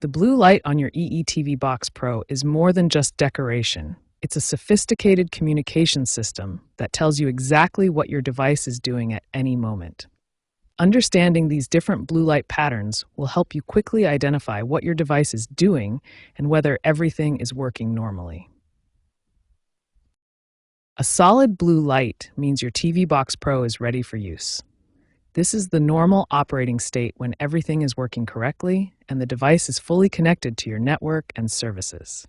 The blue light on your EE Box Pro is more than just decoration. It's a sophisticated communication system that tells you exactly what your device is doing at any moment. Understanding these different blue light patterns will help you quickly identify what your device is doing and whether everything is working normally. A solid blue light means your TV Box Pro is ready for use. This is the normal operating state when everything is working correctly and the device is fully connected to your network and services.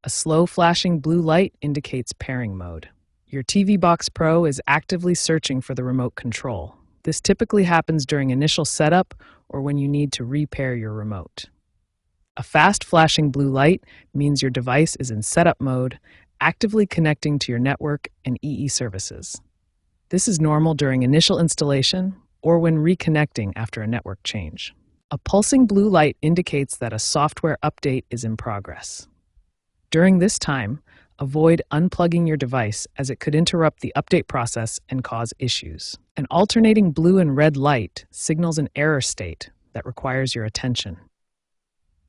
A slow flashing blue light indicates pairing mode. Your TV Box Pro is actively searching for the remote control. This typically happens during initial setup or when you need to repair your remote. A fast flashing blue light means your device is in setup mode, actively connecting to your network and EE services. This is normal during initial installation or when reconnecting after a network change. A pulsing blue light indicates that a software update is in progress. During this time, avoid unplugging your device as it could interrupt the update process and cause issues. An alternating blue and red light signals an error state that requires your attention.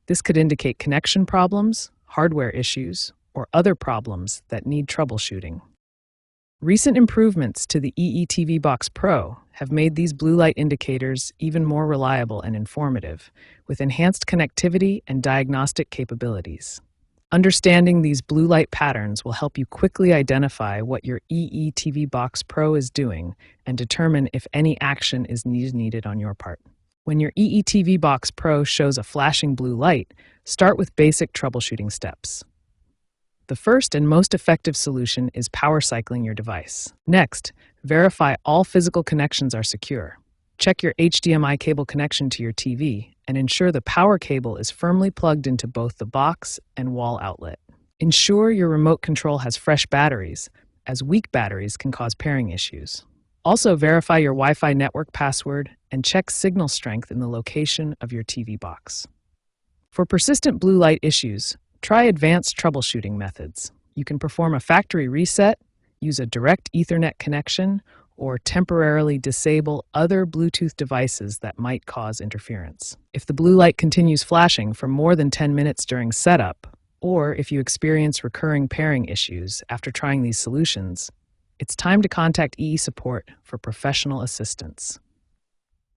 This could indicate connection problems, hardware issues, or other problems that need troubleshooting. Recent improvements to the EE Box Pro have made these blue light indicators even more reliable and informative, with enhanced connectivity and diagnostic capabilities. Understanding these blue light patterns will help you quickly identify what your EE Box Pro is doing and determine if any action is needed on your part. When your EE Box Pro shows a flashing blue light, start with basic troubleshooting steps. The first and most effective solution is power cycling your device. Next, verify all physical connections are secure. Check your HDMI cable connection to your TV and ensure the power cable is firmly plugged into both the box and wall outlet. Ensure your remote control has fresh batteries, as weak batteries can cause pairing issues. Also, verify your Wi-Fi network password and check signal strength in the location of your TV box. For persistent blue light issues, try advanced troubleshooting methods. You can perform a factory reset, use a direct Ethernet connection, or temporarily disable other Bluetooth devices that might cause interference. If the blue light continues flashing for more than 10 minutes during setup, or if you experience recurring pairing issues after trying these solutions, it's time to contact EE support for professional assistance.